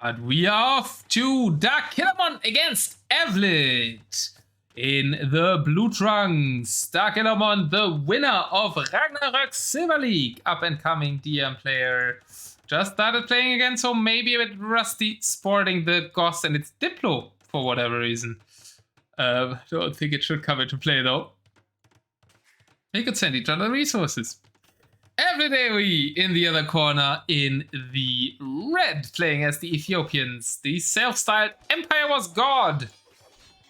But we are off to Darkillermon against Avlid in the blue trunks. Darkillermon, the winner of Ragnarök Silver League, up and coming DM player. Just started playing again, so maybe a bit rusty, sporting the Goss and its Diplo for whatever reason. Don't think it should come into play though. We could send each other resources. Everyday in the other corner in the red, playing as the Ethiopians. The self-styled Empire was God.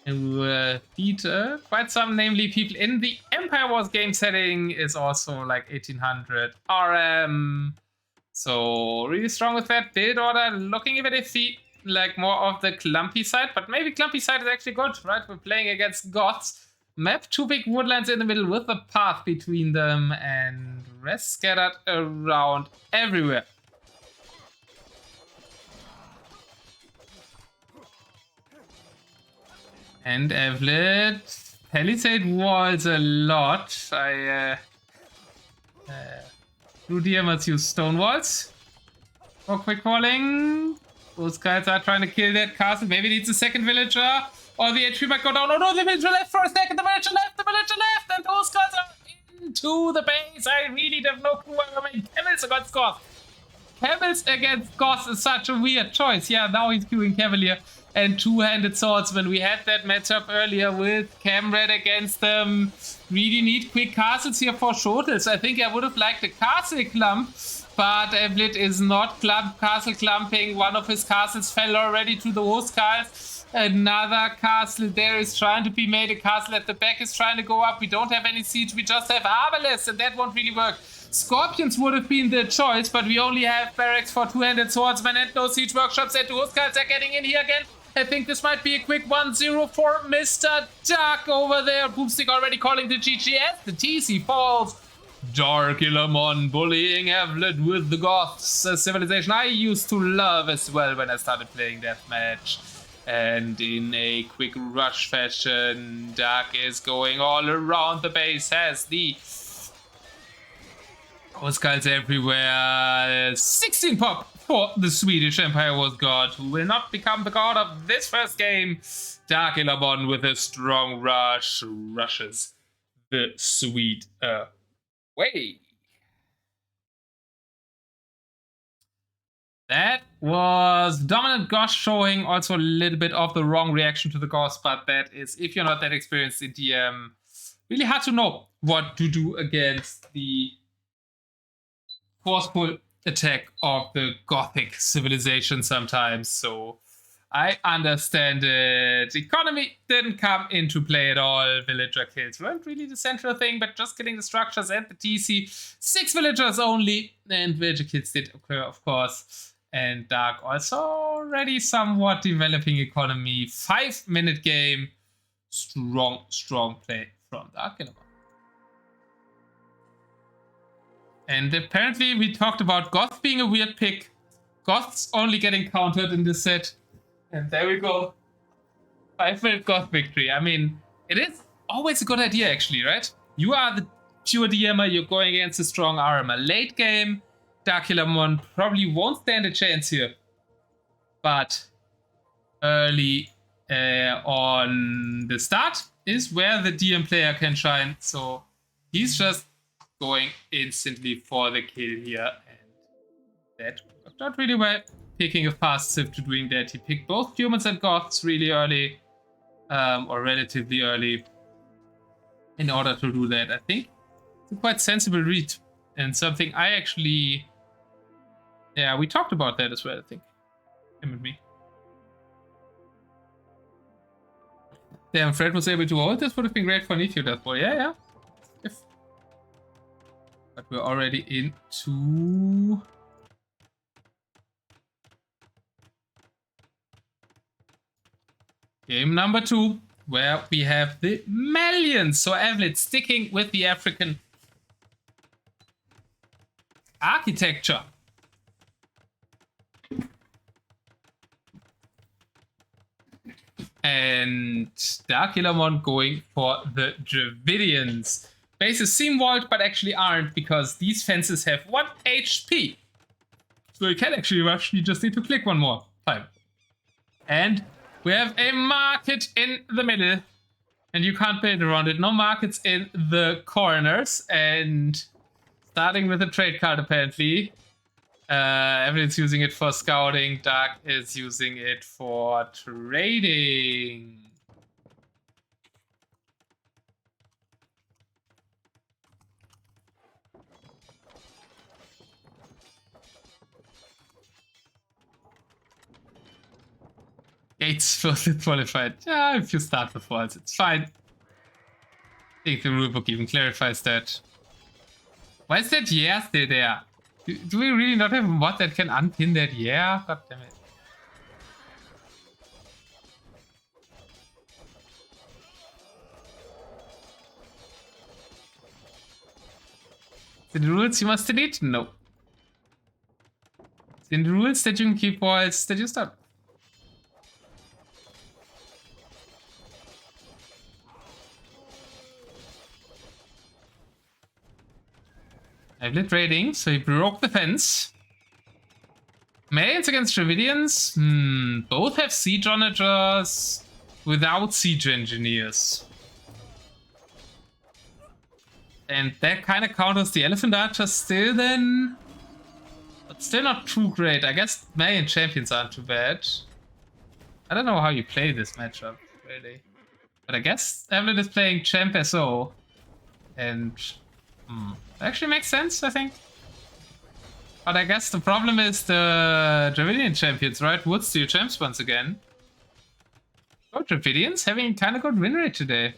Who beat quite some namely people in the Empire Wars game setting. Is also like 1800 RM. So really strong with that build order. Looking a bit iffy, like more of the clumpy side. But maybe clumpy side is actually good, right? We're playing against gods. Map 2 big woodlands in the middle with a path between them and rest scattered around everywhere. And Avlid palisade walls a lot. Blue DMers use stone walls for quick calling. Those guys are trying to kill that castle. Maybe needs a second villager. Or the HP might go down. Oh no, the villager left for a second. The villager left. And those guys are into the base. I really have no clue where I mean. Camels against Goth. Camels against Goth is such a weird choice. Yeah, now he's queuing Cavalier and two-handed swordsman. We had that matchup earlier with Camred against them. Really need quick castles here for Shortles. I think I would have liked a castle clump. But Avlid is not castle clumping. One of his castles fell already to the Hostcars. Another castle there is trying to be made. A castle at the back is trying to go up. We don't have any siege. We just have Arbalists, and that won't really work. Scorpions would have been the choice, but we only have barracks for two-handed swordsmen and no siege workshops. And the Hostcars are getting in here again. I think this might be a quick 1-0 for Mr. Dark over there. Boomstick already calling the GGS. The TC falls. Darkillermon bullying Avlid with the Goths. A civilization I used to love as well when I started playing Deathmatch. And in a quick rush fashion, Dark is going all around the base, has the skulls everywhere. 16 pop for the Swedish Empire was God, who will not become the god of this first game. Darkillermon with a strong rush rushes the Swede away. That was dominant Goss showing also a little bit of the wrong reaction to the Goss, but that is, if you're not that experienced in DM, really hard to know what to do against the forceful attack of the Gothic civilization sometimes. So I understand it. Economy didn't come into play at all. Villager kills weren't really the central thing, but just killing the structures and the TC. 6 villagers only, and villager kills did occur, of course. And Dark also already somewhat developing economy. 5-minute game. Strong play from Darkillermon. And apparently we talked about Goth being a weird pick. Goths only getting countered in this set. And there we go. 5-minute Goth victory. I mean, it is always a good idea actually, right? You are the pure DMer, you're going against a strong armor. Late game, Darkillermon probably won't stand a chance here. But early on the start is where the DM player can shine. So he's just going instantly for the kill here. And that worked out really well. Picking a fast shift to doing that. He picked both humans and goths really early. Or relatively early. In order to do that. I think it's a quite sensible read. And something I actually... Yeah, we talked about that as well, I think. Him and me. Damn, Fred was able to hold this. Would have been great for Nithio Death Boy. Yeah. But we're already into... game number 2, where we have the Malians. So Avlid sticking with the African architecture. And Darkillermon going for the Dravidians. Bases seem walled, but actually aren't, because these fences have 1 HP. So you can actually rush, you just need to click one more. Fine. And we have a market in the middle. And you can't build around it. No markets in the corners. And starting with a trade card, apparently. Avlid's using it for scouting. Dark is using it for trading. Gates first qualified. Yeah, if you start with walls, it's fine. I think the rulebook even clarifies that. Why is that yeah still there? Do we really not have a mod that can unpin that yeah? God damn it. The rules you must delete? No. In the rules that you can keep walls that you start. Avlid raiding, so he broke the fence. Mails against Dravidians. Both have siege onagers without siege engineers. And that kind of counters the elephant archers still then. But still not too great. I guess Malian champions aren't too bad. I don't know how you play this matchup, really. But I guess Avlid is playing Champ SO. And actually makes sense, I think. But I guess the problem is the Dravidian champions, right? Would steal champs once again. Oh, Dravidians having kind of good win rate today.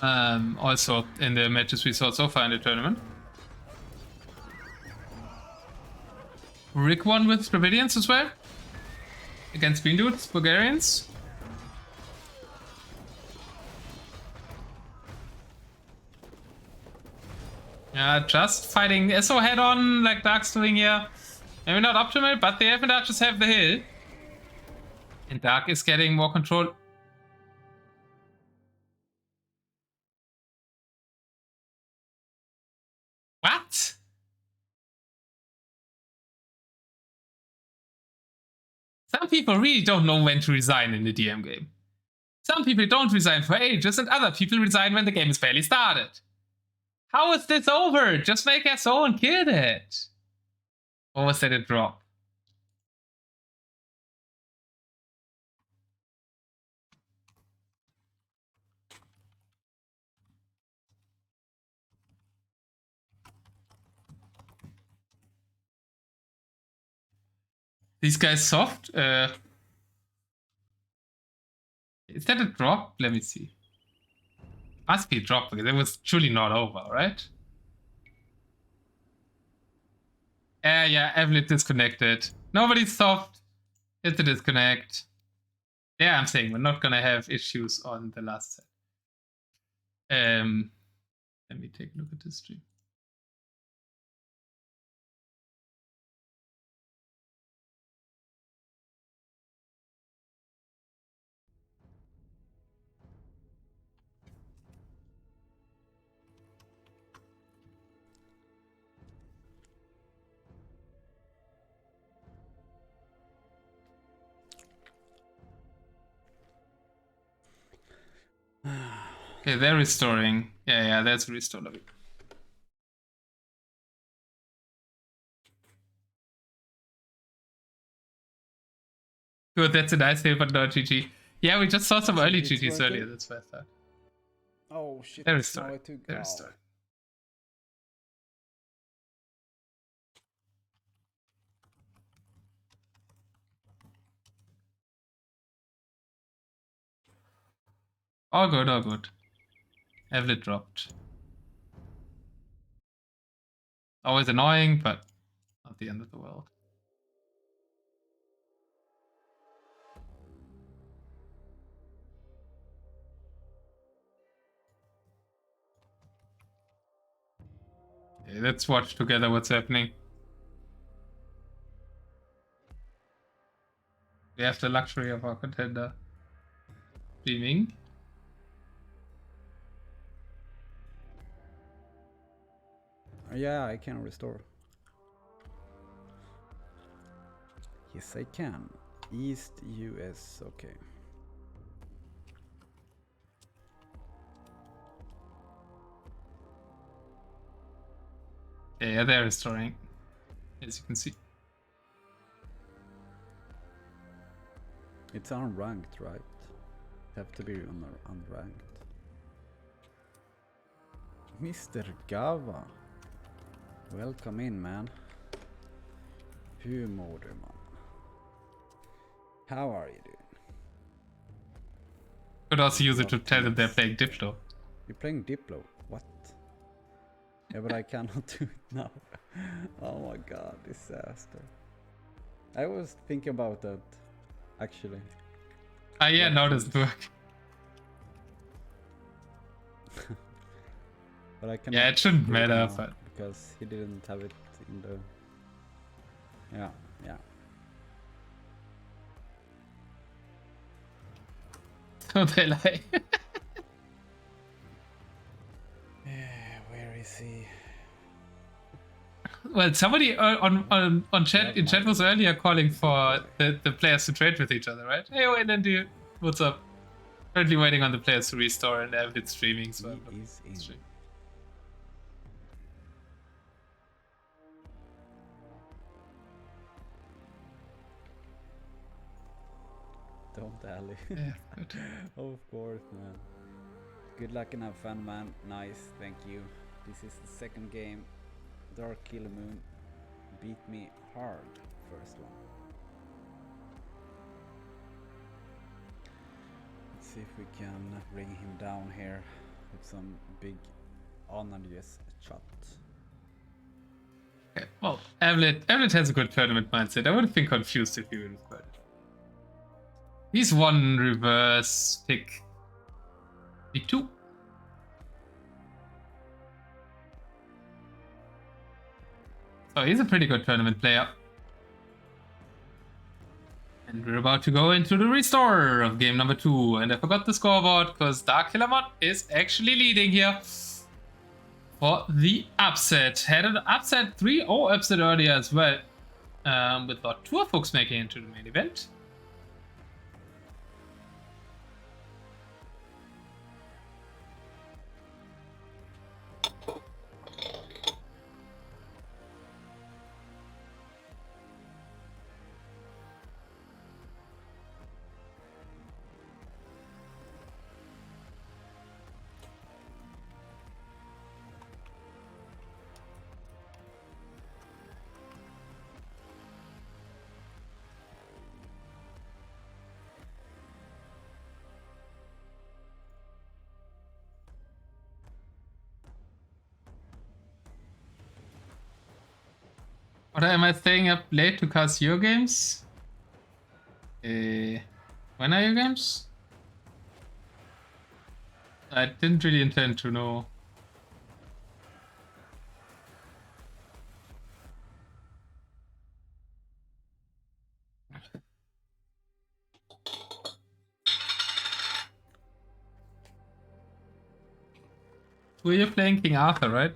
Also in the matches we saw so far in the tournament. Rick won with Dravidians as well. Against Green Dudes, Bulgarians. Yeah, just fighting SO head on like Dark's doing here. Maybe not optimal, but the Elephant Archers have the hill. And Dark is getting more control. What? Some people really don't know when to resign in the DM game. Some people don't resign for ages, and other people resign when the game is barely started. How is this over? Just make SO and kill it. Or was that a drop? These guys soft? Is that a drop? Let me see. Must be a drop because it was truly not over, right? Yeah, Avlid disconnected. Nobody's soft. It's a disconnect. Yeah, I'm saying we're not gonna have issues on the last set. Let me take a look at this stream. Okay, they're restoring. Yeah, that's restored. Good, that's a nice hit, but not GG. Yeah, we just saw some early GGs earlier, that's why I thought. Oh shit, They're restoring. They're restoring. All good, all good. Avlid dropped. Always annoying, but not the end of the world. Okay, let's watch together what's happening. We have the luxury of our contender streaming. Yeah, I can restore. Yes, I can. East US, okay. Yeah, they're restoring, as you can see. It's unranked, right? Have to be unranked. Mr. Gava. Welcome in, man. Hur mår du, man? How are you doing? Could also use it to tell them they're playing Diplo. You're playing Diplo? What? Yeah, but I cannot do it now. Oh my god, disaster. I was thinking about that, actually. Yeah, no, it doesn't work. But I can. Yeah, it shouldn't matter, but because he didn't have it in the. Yeah, yeah. So they lie. Where is he? Well, somebody on chat in chat was earlier calling for the players to trade with each other, right? Hey, wait, and dude, what's up? Currently waiting on the players to restore and Avlid streaming, so He is in. stream. Don't alley. Yeah, good. Of course, man. Good luck and have fun, man. Nice, thank you. This is the second game. Darkillermon beat me hard. First one. Let's see if we can bring him down here with some big onager shot. Okay, well, Avlid has a good tournament mindset. I would have been confused if he would have played it. He's one reverse pick. Pick 2. So he's a pretty good tournament player. And we're about to go into the restore of game number 2. And I forgot the scoreboard because Darkillermon is actually leading here for the upset. Had an upset 3-0 upset earlier as well. With about 2 folks making it into the main event. Or am I staying up late to cast your games? When are your games? I didn't really intend to know. So you're playing King Arthur, right?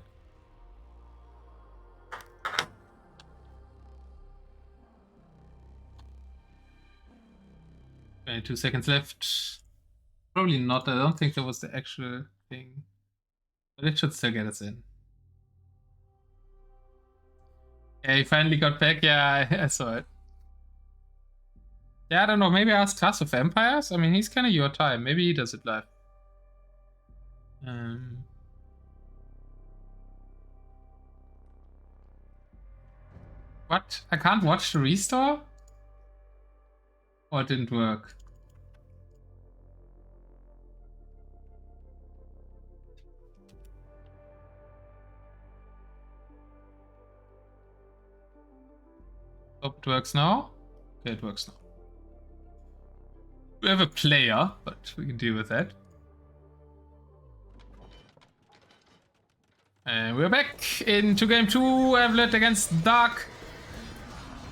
22 seconds left. Probably not. I don't think that was the actual thing. But it should still get us in. Yeah, he finally got back. Yeah, I saw it. Yeah, I don't know. Maybe ask Class of Empires? I mean, he's kind of your time. Maybe he does it live. What? I can't watch the restore? Or it didn't work? Hope it works now. Okay, it works now. We have a player, but we can deal with that. And we're back into game 2, Avlid against Dark.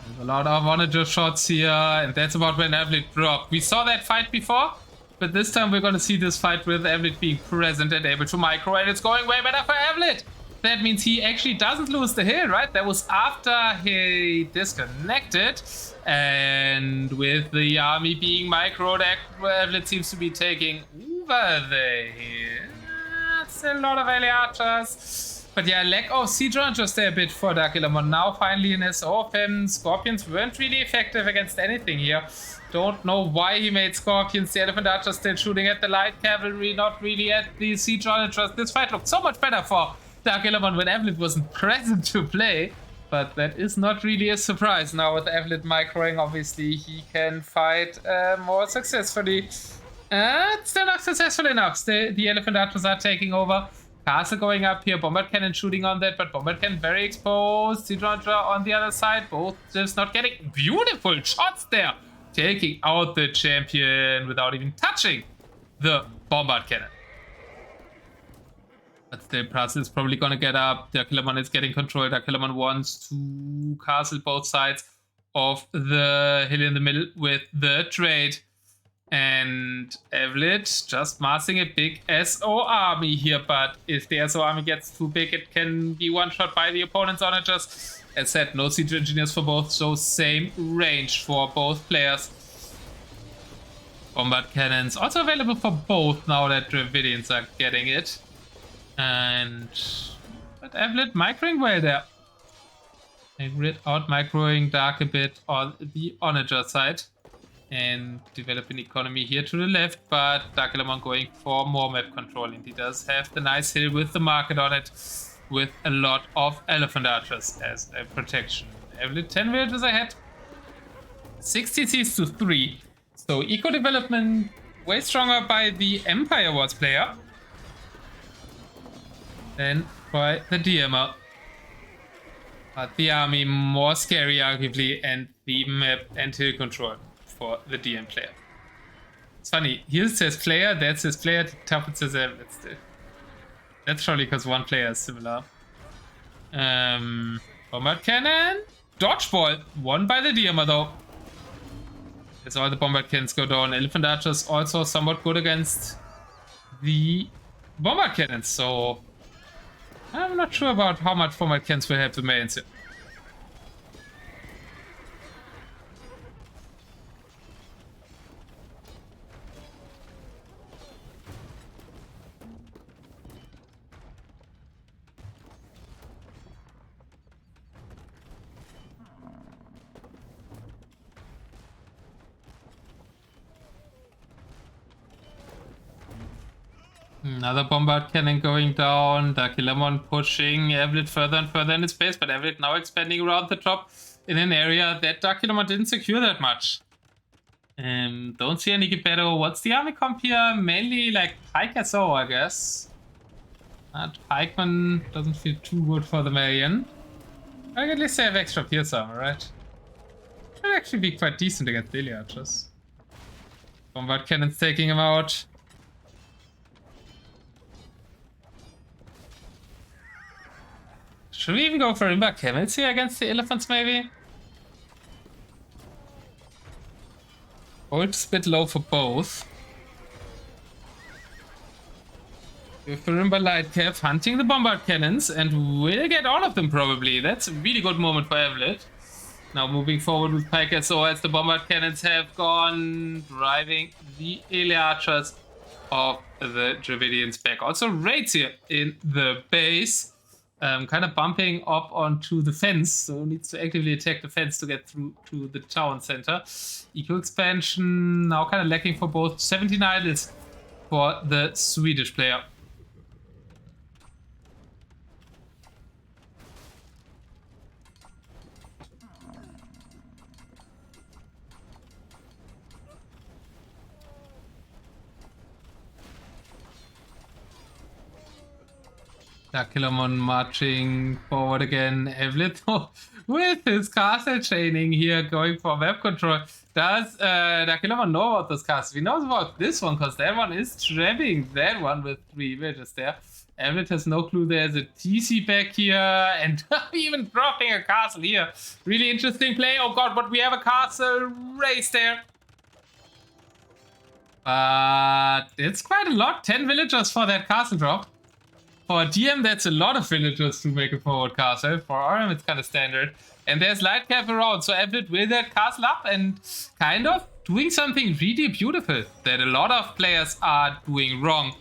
There's a lot of onager shots here, and that's about when Avlid dropped. We saw that fight before, but this time we're gonna see this fight with Avlid being present and able to micro, and it's going way better for Avlid. that means he actually doesn't lose the hill, right? That was after he disconnected. And with the army being microed, Avlid seems to be taking over the hill. That's a lot of early archers. But yeah, lack of siege just there a bit for Darkillermon. Now finally in his offense, Scorpions weren't really effective against anything here. Don't know why he made Scorpions. The Elephant Archer still shooting at the light cavalry, not really at the siege onagers. This fight looked so much better for Darkillermon when Avlid wasn't present to play. But that is not really a surprise. Now with Avlid microing, obviously he can fight more successfully. Still not successful enough. The Elephant Archers are taking over. Castle going up here, Bombard Cannon shooting on that, but Bombard Cannon very exposed. Siege Onager on the other side, both just not getting beautiful shots there. Taking out the champion without even touching the Bombard Cannon. But still, Prasil is probably gonna get up. Darkillermon is getting control. Darkillermon wants to castle both sides of the hill in the middle with the trade. And Avlid just massing a big SO army here, but if the SO army gets too big, it can be one-shot by the opponent's onagers. As said, no siege engineers for both, so same range for both players. Bombard cannons also available for both now that Dravidians are getting it. But Avlid microing well there. Avlid out microing Dark a bit on the onager side. And developing economy here to the left, but Darkillermon going for more map control, and he does have the nice hill with the market on it, with a lot of Elephant Archers as a protection. Avlid 10 villages ahead, 60 Cs to 3, so eco development way stronger by the Empire Wars player than by the DMer. But the army more scary arguably, and the map and hill control for the DM player. It's funny, here it says player, that says player, top it says Avlid still. That's probably because one player is similar. Bombard Cannon, Dodgeball, won by the DMer though. As all the Bombard Cannons go down. Elephant Archers also somewhat good against the Bombard Cannons, so I'm not sure about how much Bombard Cannons will help the mains here. Another Bombard Cannon going down. Darkillermon pushing Avlid further and further in his base, but Avlid now expanding around the top in an area that Darkillermon didn't secure that much. Don't see any Gebetto. What's the army comp here? Mainly like Pike SO, I guess. Pikeman doesn't feel too good for the Malian. I can at least have extra Pierce armor, right? Should actually be quite decent against daily archers. Bombard Cannon's taking him out. Should we even go for Rimba Camels here against the elephants, maybe? Hold's a bit low for both. With the Rimba Light Cap hunting the Bombard Cannons, and we'll get all of them probably. That's a really good moment for Avlid. Now moving forward with Pike SO as the Bombard Cannons have gone, driving the Ele Archers of the Dravidians back. Also raids here in the base. Kind of bumping up onto the fence, so needs to actively attack the fence to get through to the town center. Eco expansion now kind of lacking for both. 17 idols for the Swedish player. Darkillermon marching forward again. Avlid with his castle training here, going for map control. Does Darkillermon know about this castle? He knows about this one, because that one is trapping that one with 3 villages there. Avlid has no clue there's a TC back here, and even dropping a castle here. Really interesting play. Oh god, but we have a castle race there. But it's quite a lot. 10 villagers for that castle drop. For DM, that's a lot of villagers to make a forward castle. For RM, it's kind of standard. And there's light cap around, so Avlid will that castle up and kind of doing something really beautiful that a lot of players are doing wrong.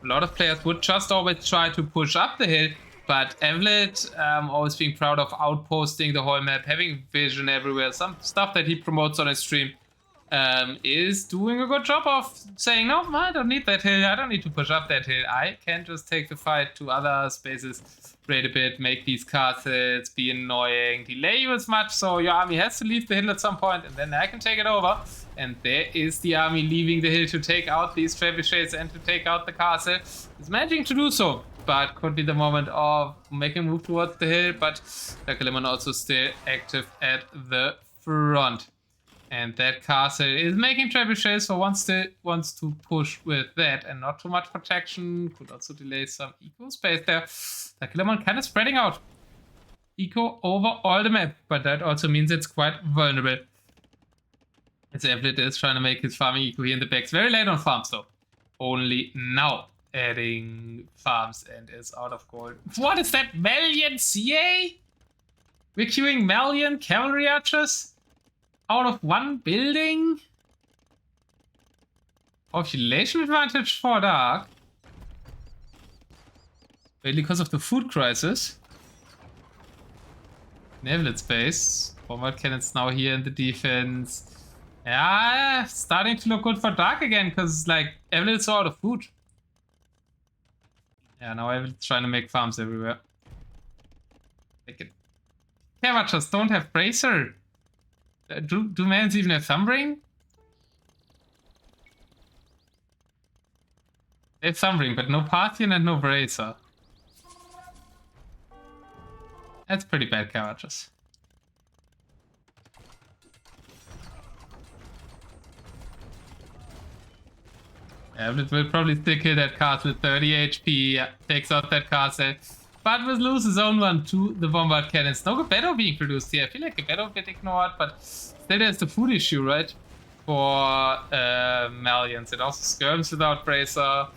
A lot of players would just always try to push up the hill, but Avlid, always being proud of outposting the whole map, having vision everywhere, some stuff that he promotes on his stream, is doing a good job of saying, no, I don't need that hill, I don't need to push up that hill, I can just take the fight to other spaces, raid a bit, make these castles, be annoying, delay you as much, so your army has to leave the hill at some point, and then I can take it over. And there is the army leaving the hill to take out these trebuchets and to take out the castle. It's managing to do so, but could be the moment of making a move towards the hill, but Darkillermon also still active at the front. And that castle is making trebuchets, so one still wants to push with that, and not too much protection. Could also delay some eco space there. Darkillermon kind of spreading out eco over all the map, but that also means it's quite vulnerable. As Avlid is trying to make his farming eco here in the backs. Very late on farms though. Only now adding farms and is out of gold. What is that? Malian CA? We're queuing Malian cavalry archers out of one building? Population advantage for Dark. Mainly because of the food crisis. Avlid space. Bombard cannons now here in the defense. Yeah, starting to look good for Dark again, because like Avlid's out of food. Yeah, now Avlid's trying to make farms everywhere. Make it. Cavatchers don't have Bracer. Do mans even have Thumbring? They have Thumbring, but no Parthian and no Bracer. That's pretty bad, Cavatchers. Avlid will probably still kill that castle with 30 HP, yeah, takes out that castle, but will lose his own one to the bombard cannons. No Gebetto being produced here. I feel like Gebetto a bit ignored, but still there's the food issue, right? For Malians. It also skirms without Bracer.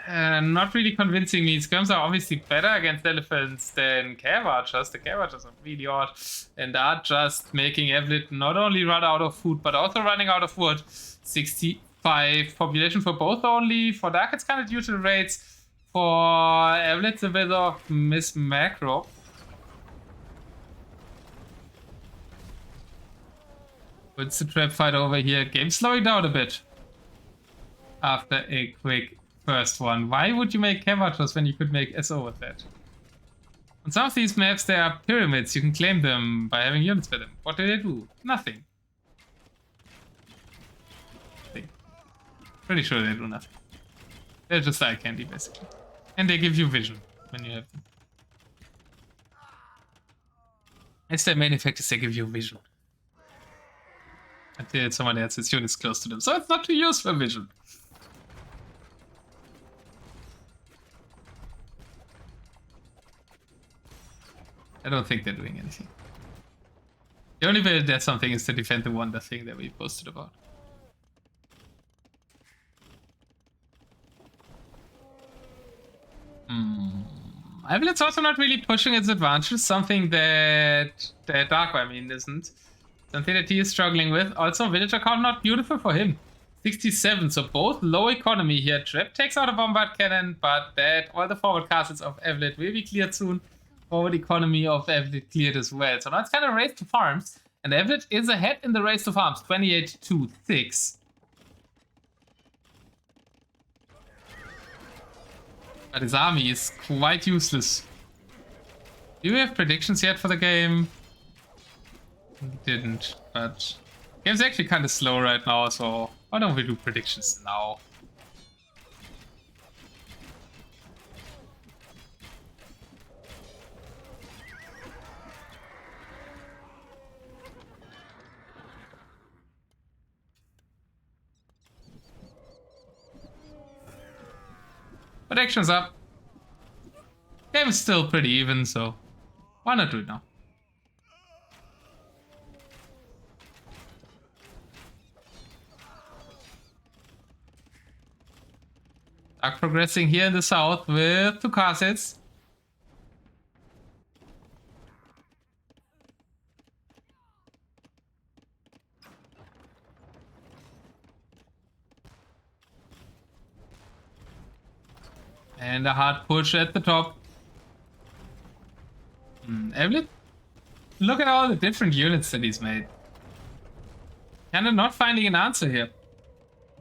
Not really convincing me. Skirms are obviously better against elephants than Cav Archers. The Cav Archers are really odd and are just making Avlid not only run out of food, but also running out of wood. 65 population for both only. For Dark, it's kind of due to the raids. For Avlid, it's a bit of Miss Macro. What's the trap fight over here? Game slowing down a bit after a quick first one. Why would you make Cavatchers when you could make SO with that? On some of these maps, there are pyramids. You can claim them by having units for them. What do they do? Nothing. Pretty sure they do nothing. They're just eye candy, basically. And they give you vision when you have them. It's their main effect is they give you vision. Until someone else's units close to them. So it's not to use for vision. I don't think they're doing anything. The only way there's something is to defend the wonder thing that we posted about. Avlid's also not really pushing its advantage, something that Dark, I mean, isn't. Something that he is struggling with. Also, villager count not beautiful for him. 67, so both low economy here. Trap takes out a bombard cannon, but that all the forward castles of Avlid will be cleared soon. Forward economy of Avlid cleared as well. So now it's kind of race to farms, and Avlid is ahead in the race to farms, 28-6. But his army is quite useless. Do we have predictions yet for the game? We didn't, but the game's actually kind of slow right now, so why don't we do predictions now? Predictions up. Game is still pretty even, so why not do it now? Dark progressing here in the south with 2 castles. And a hard push at the top. Avlid? Look at all the different units that he's made. Kind of not finding an answer here.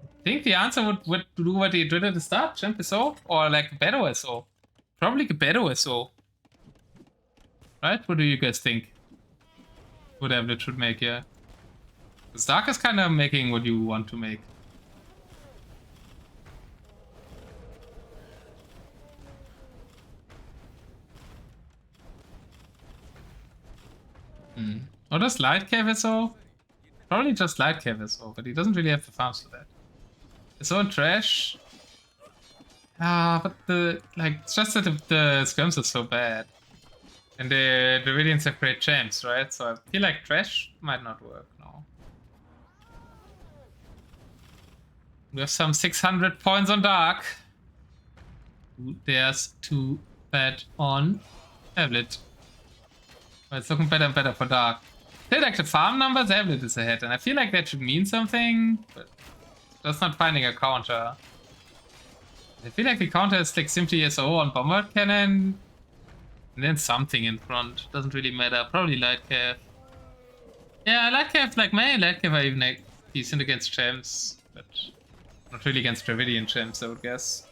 I think the answer would do what he did at the start, jump SO, or like a better SO. Probably a better SO. Right? What do you guys think? What Avlid should make here? The Dark is kind of making what you want to make. Or does Light Cav SO? Probably just Light Cav SO, but he doesn't really have the farms for that. SO and Trash. But it's just that the skirms are so bad. And the Viridians have great champs, right? So I feel like Trash might not work, no. We have some 600 points on Dark. Who dares to bet on Avlid? It's looking better and better for Dark. I feel like the farm numbers, Avlid is ahead, and I feel like that should mean something, but just not finding a counter. I feel like the counter is like simply SO on Bombard Cannon, and then something in front. Doesn't really matter. Probably Light Cav. Yeah, Light Cav, like my Light Cav are even like decent against champs, but not really against Dravidian champs, I would guess.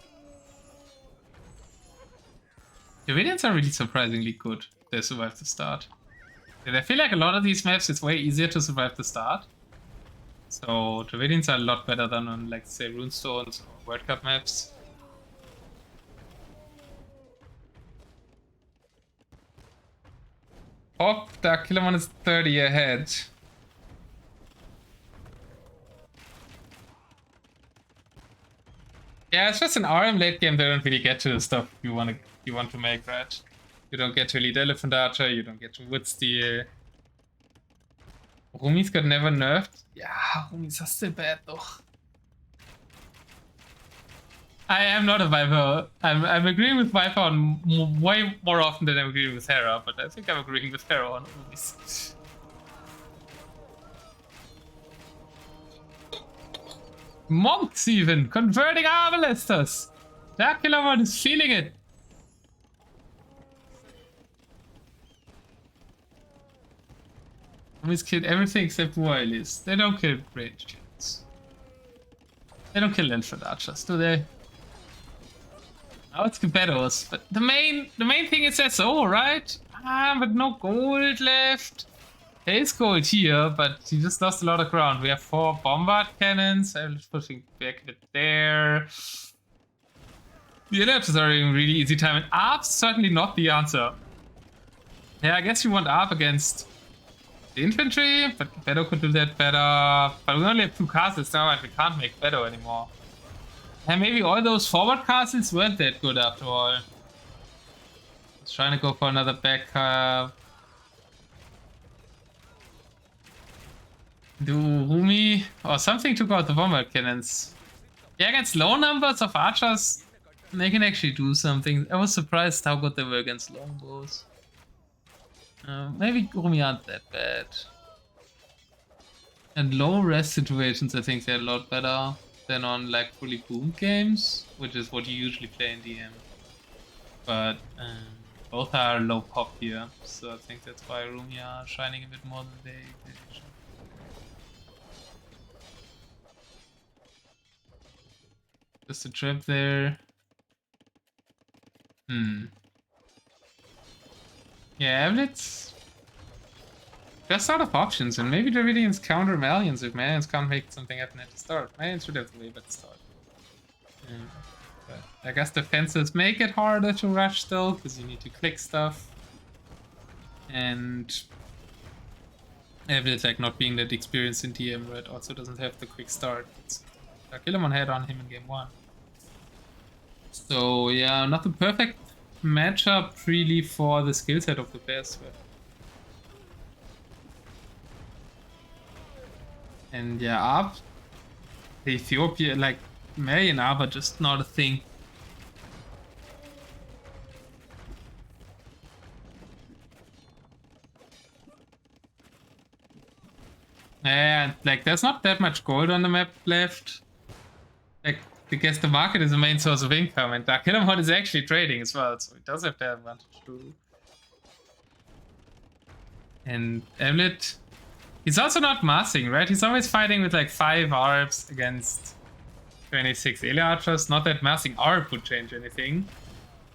Dravidians are really surprisingly good. They survive the start. And I feel like a lot of these maps it's way easier to survive the start. So Dravidians are a lot better than on like say Runestones or World Cup maps. Oh, Darkillermon is 30 ahead. Yeah, it's just an RM late game. They don't really get to the stuff you want to make, right? You don't get to Elite Elephant Archer, you don't get to Wood Steel. Rumis got never nerfed. Yeah, Rumis are still bad though. I am not a Viper. I'm agreeing with Viper on way more often than I'm agreeing with Hera, but I think I'm agreeing with Hera on Rumis. Monks even converting Arbalesters. Darkillermon is feeling it. Rumis killed everything except Wireless. They don't kill ranged units. They don't kill Elephant Archers, do they? Now it's Gebedos, but the main thing is SO, right? But no gold left. There is gold here, but he just lost a lot of ground. We have 4 bombard cannons. I'm just pushing back a bit there. The adapters are in really easy time, and ARP's certainly not the answer. Yeah, I guess you want ARP against the infantry, but Beto could do that better. But we only have 2 castles now, and we can't make Beto anymore. And maybe all those forward castles weren't that good after all. I was trying to go for another backup. Do Rumi or something took out the bombard cannons. Yeah, against low numbers of archers, they can actually do something. I was surprised how good they were against longbows. Maybe Rumi aren't that bad. And low rest situations, I think they're a lot better than on like fully boomed games, which is what you usually play in DM. But both are low pop here, so I think that's why Rumi are shining a bit more than they should. Just a trap there. Yeah, Avlid's just out of options, and maybe Dravidians counter Malians if Malians can't make something happen at the start. Malians should have the wave at the start. But I guess defenses make it harder to rush still, because you need to click stuff. And Avlid, like not being that experienced in DM, right, also doesn't have the quick start. Darkillermon had on him in game 1. So yeah, not the perfect matchup really for the skill set of the players. And yeah, ARP, the Ethiopia, like Malian ARP are just not a thing. And like, there's not that much gold on the map left. Like, I guess the market is the main source of income, and Darkillermon is actually trading as well, so it does have that advantage too. And Avlid, he's also not massing, right? He's always fighting with like 5 ARBs against 26 Ele archers. Not that massing ARB would change anything.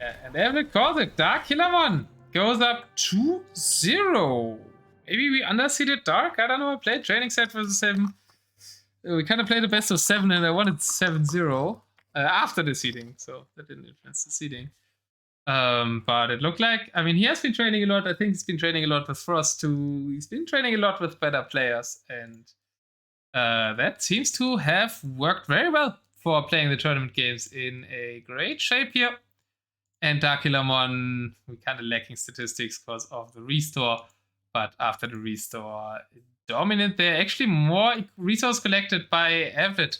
And Avlid calls it. Darkillermon goes up 2-0. Maybe we underseeded Dark? I don't know. I played training set versus him. We kind of played the best of 7 and I wanted 7-0 after the seeding, so that didn't influence the seeding. But it looked like, I mean, he has been training a lot. I think he's been training a lot with Frost too. He's been training a lot with better players, and that seems to have worked very well for playing the tournament games in a great shape here. And Darkillermon, we're kind of lacking statistics because of the restore, but after the restore, dominant. They're actually more resource collected by Avlid,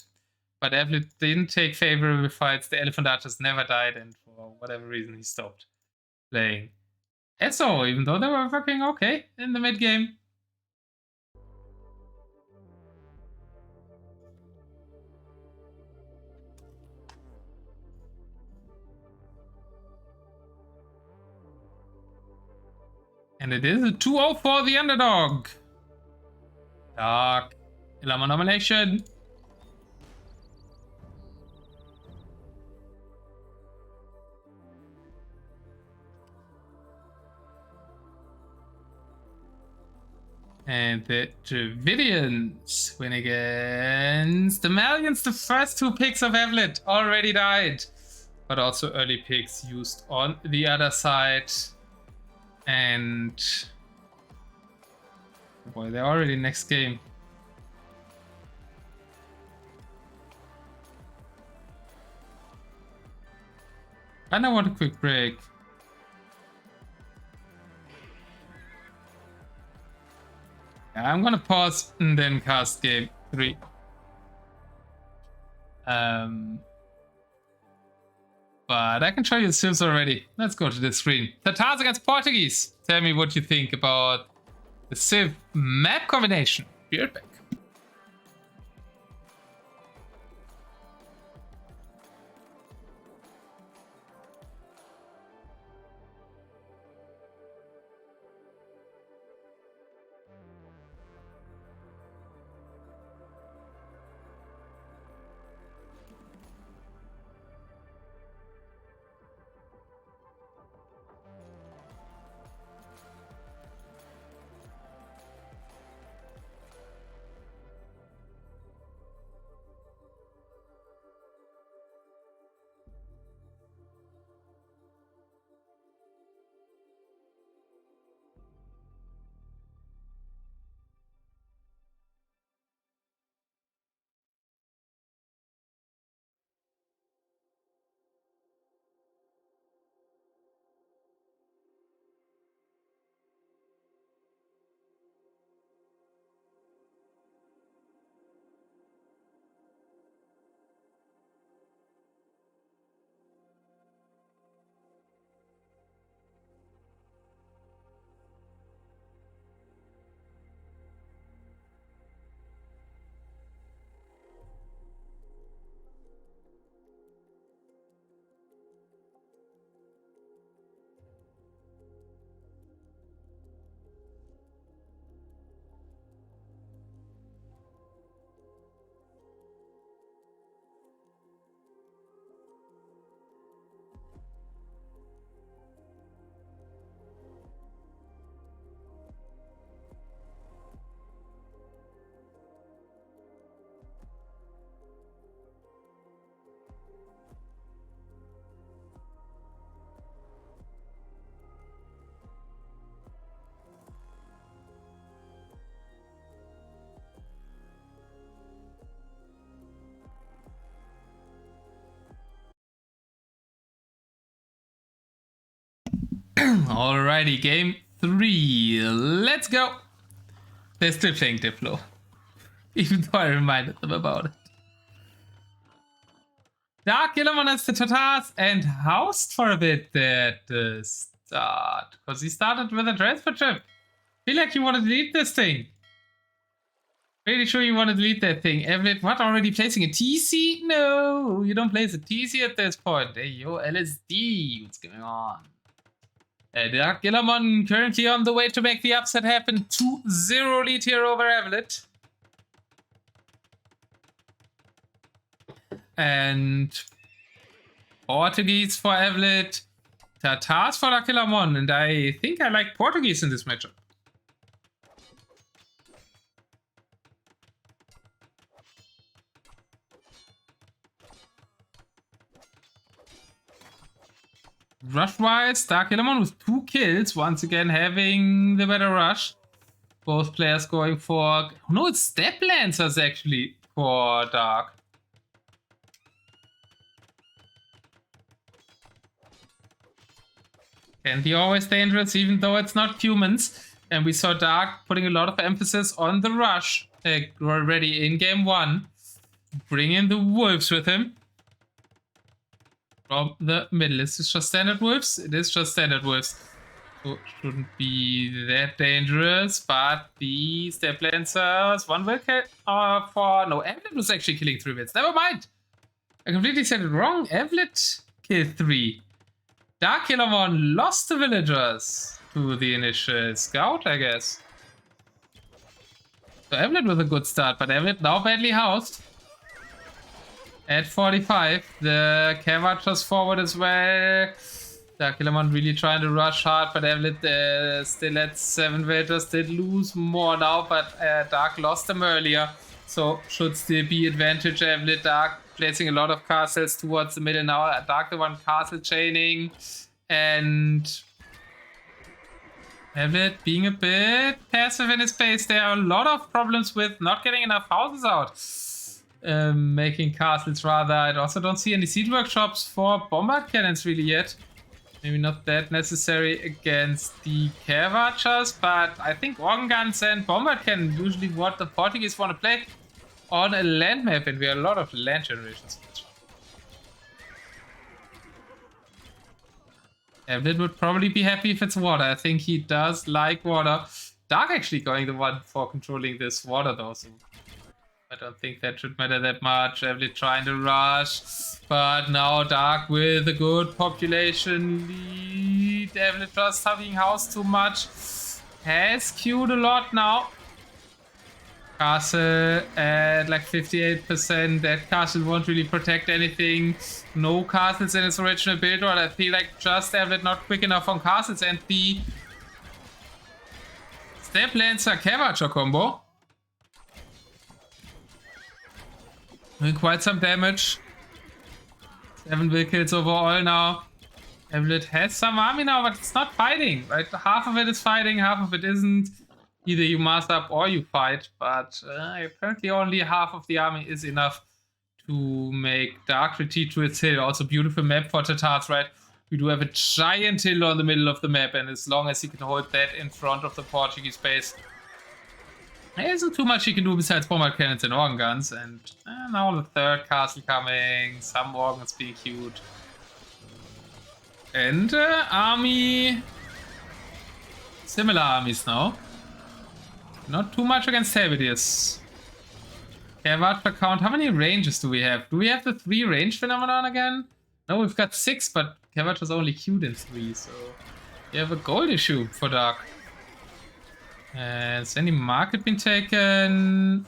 but Avlid didn't take favorable fights. The Elephant Archers never died, and for whatever reason he stopped playing ESO, even though they were fucking okay in the mid game. And it is a 2-0 for the underdog. Darkillermon nomination. And the Dravidians win against the Malians. The first 2 picks of Avlid already died, but also early picks used on the other side. And boy, they're already next game. I don't want a quick break. I'm gonna pause and then cast game 3. But I can show you the sims already. Let's go to the screen. Tatars against Portuguese. Tell me what you think about the Civ map combination. Be right back. Alrighty, game 3. Let's go. They're still playing Diplo, even though I reminded them about it. Darkillermon has the Tatars and housed for a bit at the start, because he started with a transfer trip. Feel like he wanted to lead this thing. Pretty sure you want to delete that thing. Avlid, what? Already placing a TC? No, you don't place a TC at this point. Hey, yo, LSD. What's going on? Darkillermon currently on the way to make the upset happen. 2-0 lead here over Avlid. And Portuguese for Avlid. Tatars for Darkillermon. And I think I like Portuguese in this matchup. Rush-wise, Darkillermon with 2 kills, once again having the better rush. Both players going for... No, it's Step Lancers actually for Dark. Can be always dangerous, even though it's not humans. And we saw Dark putting a lot of emphasis on the rush already in game 1. Bring in the wolves with him. From the middle. Is this just standard wolves? It is just standard wolves. So it shouldn't be that dangerous. But the Step Lancers, 1 will kill for... No, Avlid was actually killing 3 bits. Never mind. I completely said it wrong. Avlid killed 3. Darkillermon lost the villagers to the initial scout, I guess. So Avlid with a good start, but Avlid now badly housed. At 45, the Kelar just forward as well. Darkillermon really trying to rush hard, but Avlid still at 7 villagers. Did lose more now, but Dark lost them earlier. So should still be advantage Avlid. Dark placing a lot of castles towards the middle now. Dark the one castle chaining. And Avlid being a bit passive in his base. There are a lot of problems with not getting enough houses out. Making castles rather. I also don't see any siege workshops for bombard cannons really yet. Maybe not that necessary against the Caravachas, but I think organ guns and bombard cannon usually what the Portuguese want to play on a land map, and we have a lot of land generations. Avlid would probably be happy if it's water. I think he does like water. Dark actually going the one for controlling this water though, so I don't think that should matter that much. Avlid trying to rush, but now Dark with a good population lead. Avlid just having house too much. Has queued a lot now. Castle at like 58%. That castle won't really protect anything. No castles in its original build, or I feel like just Avlid not quick enough on castles, and the Step Lancer Cavacher combo. Doing quite some damage. 7 will kills overall now. Avlid has some army now, but it's not fighting, right? Half of it is fighting, half of it isn't. Either you mask up or you fight, but apparently only half of the army is enough to make Dark retreat to its hill. Also beautiful map for Tatars, right? We do have a giant hill on the middle of the map, and as long as he can hold that in front of the Portuguese base, there isn't too much he can do besides bombard cannons and organ guns. And now the 3rd castle coming, some organs being queued. And army... Similar armies now. Not too much against Helvetius. Cavat per count. How many ranges do we have? Do we have the 3 range phenomenon again? No, we've got 6, but Cavat was only queued in 3, so you have a gold issue for Dark. Has any market been taken?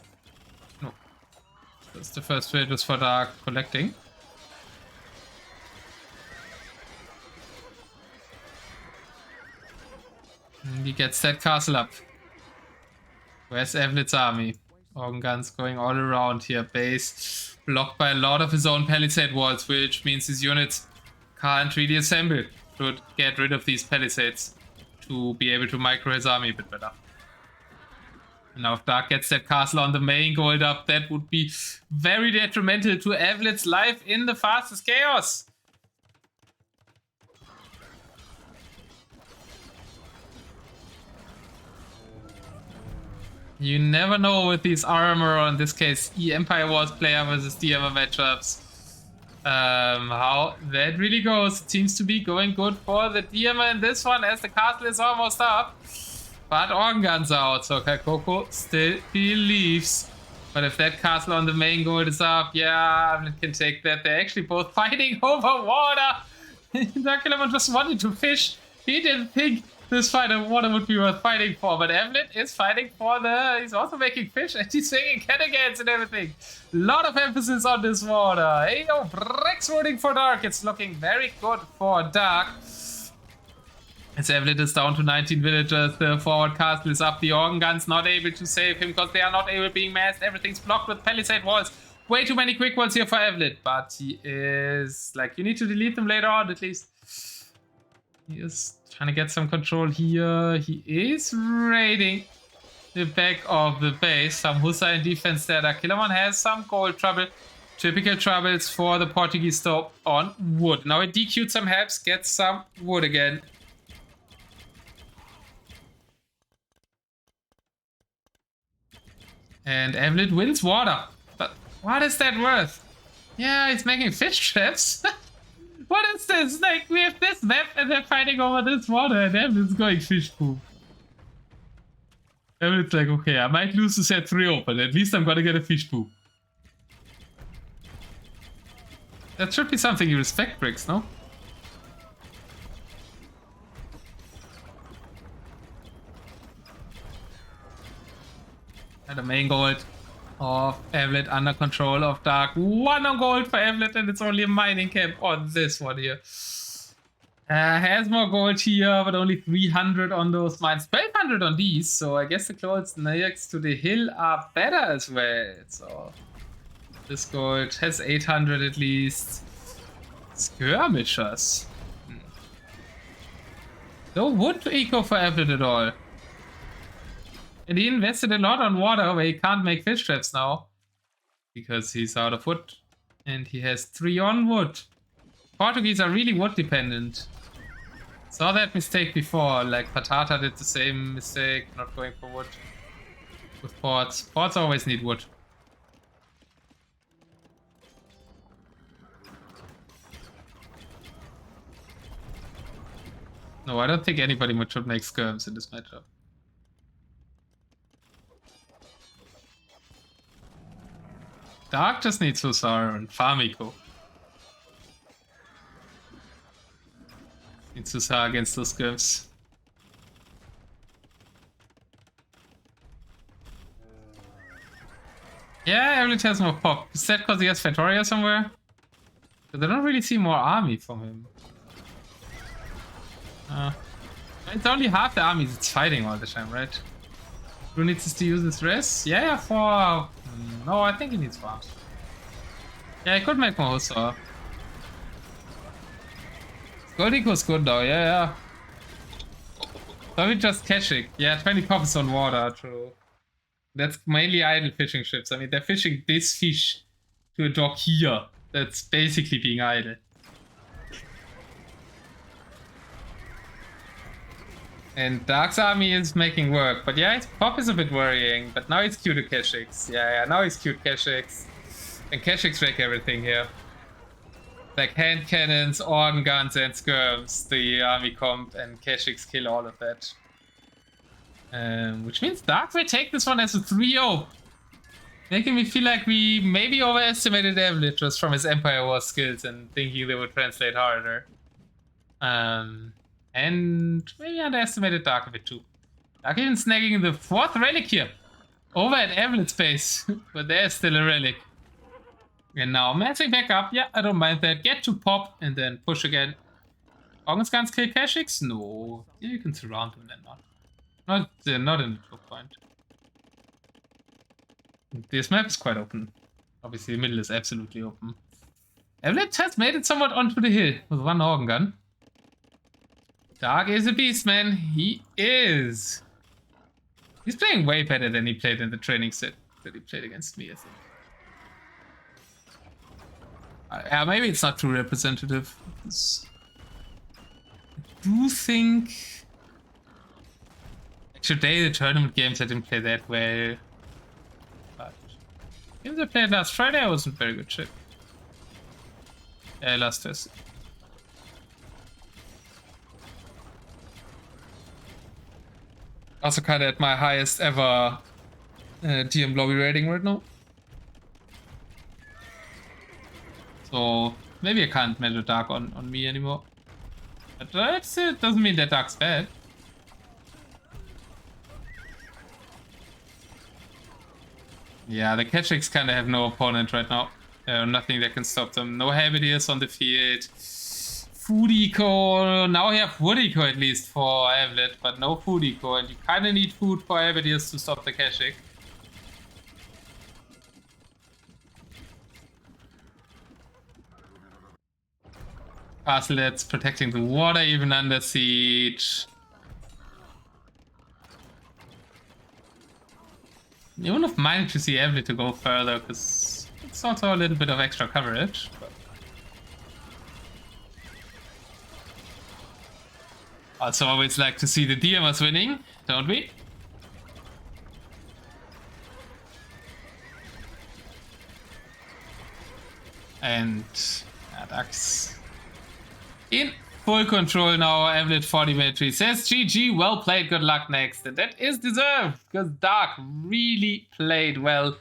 No. That's the first trade was for Dark collecting. And he gets that castle up. Where's Avlid's army? Organ guns going all around here. Base blocked by a lot of his own palisade walls, which means his units can't really assemble. Should get rid of these palisades to be able to micro his army a bit better. Now if Dark gets that castle on the main gold up, that would be very detrimental to Avlid's life in the fastest chaos. You never know with these armor, or in this case Empire Wars player versus DMR matchups, how that really goes. It seems to be going good for the DMR in this one, as the castle is almost up. But organ guns are out, so Kakoko still believes. But if that castle on the main gold is up, yeah, Avlid can take that. They're actually both fighting over water. Darkillermon just wanted to fish. He didn't think this fight of water would be worth fighting for, but Avlid is fighting for the... He's also making fish and he's singing catagans and everything. Lot of emphasis on this water. Hey, yo, Brex rooting for Dark. It's looking very good for Dark. As Avlid is down to 19 villagers, the forward castle is up. The organ guns not able to save him because they are not able being massed. Everything's blocked with palisade walls. Way too many quick ones here for Avlid, but he is... Like, you need to delete them later on at least. He is trying to get some control here. He is raiding the back of the base. Some Hussa in defense there. Darkillermon has some gold trouble. Typical troubles for the Portuguese though on wood. Now it DQ'd some helps, gets some wood again. And Avlid wins water. But what is that worth? Yeah, he's making fish traps. What is this? Like, we have this map and they're fighting over this water and Avlid's going fish poop. Avlid's like, okay, I might lose to set 3 but at least I'm gonna get a fish poop. That should be something you respect, Bricks, no? And the main gold of Avlid under control of Dark. 1 on gold for Avlid, and it's only a mining camp on this one here. Has more gold here, but only 300 on those mines. 1200 on these, so I guess the clothes next to the hill are better as well. So this gold has 800 at least. Skirmishers. No wood eco for Avlid at all. And he invested a lot on water where he can't make fish traps now. Because he's out of wood. And he has 3 on wood. Portuguese are really wood dependent. Saw that mistake before. Like Patata did the same mistake. Not going for wood. With ports. Ports always need wood. No, I don't think anybody should make skirms in this matchup. Dark just needs Hussar and Famiko. Needs Hussar against those skirms. Yeah, Avlid has more pop. Is that because he has Fatoria somewhere? Because I don't really see more army from him. It's only half the army that's fighting all the time, right? Who needs to use his rest? Yeah, for... No, I think he needs farms. Yeah, he could make more Hussar. Gold equals good though, yeah. So we just caching. Yeah, 20 pops on water, true. That's mainly idle fishing ships. I mean, they're fishing this fish to a dock here. That's basically being idle. And Dark's army is making work, but yeah, his pop is a bit worrying. But now he's queued to Keshix. Yeah, now he's queued Keshix. And Keshix wreck everything here. Like hand cannons, organ guns, and skirms. The army comp and Keshix kill all of that. Which means Dark will take this one as a 3-0. Making me feel like we maybe overestimated Avlid just from his Empire War skills and thinking they would translate harder. And maybe underestimated Dark a bit too. Dark even snagging the 4th relic here. Over at Avlid's base. But there's still a relic. And now massing back up. Yeah, I don't mind that. Get to pop and then push again. Organs guns kill Keshix? No. Yeah, you can surround them then not. Not in the choke point. This map is quite open. Obviously the middle is absolutely open. Avlid has made it somewhat onto the hill with 1 organ gun. Dark is a beast, man. He is. He's playing way better than he played in the training set that he played against me, I think. Yeah, maybe it's not too representative. I do think... Today the tournament games I didn't play that well. But games I played last Friday I wasn't very good shape. Yeah, last Thursday. Also kind of at my highest ever TM lobby rating right now. So maybe I can't measure Dark on me anymore. But it doesn't mean that Dark's bad. Yeah, the Ketchiks kind of have no opponent right now. Nothing that can stop them. No Habitiers on the field. Food eco. Now we have wood eco at least for Avlid, but no food eco. And you kind of need food for Habitiers to stop the Ketchik. Castle that's protecting the water even under siege. You wouldn't have minded to see Avlid to go further, because it's also a little bit of extra coverage. But also always like to see the DMers winning, don't we? And Dark's in full control now. Avlid 40 military says GG, well played, good luck next. And that is deserved, because Dark really played well.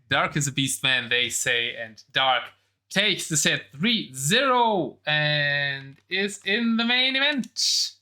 Dark is a beast man, they say, and Dark takes the set 3-0 and is in the main event.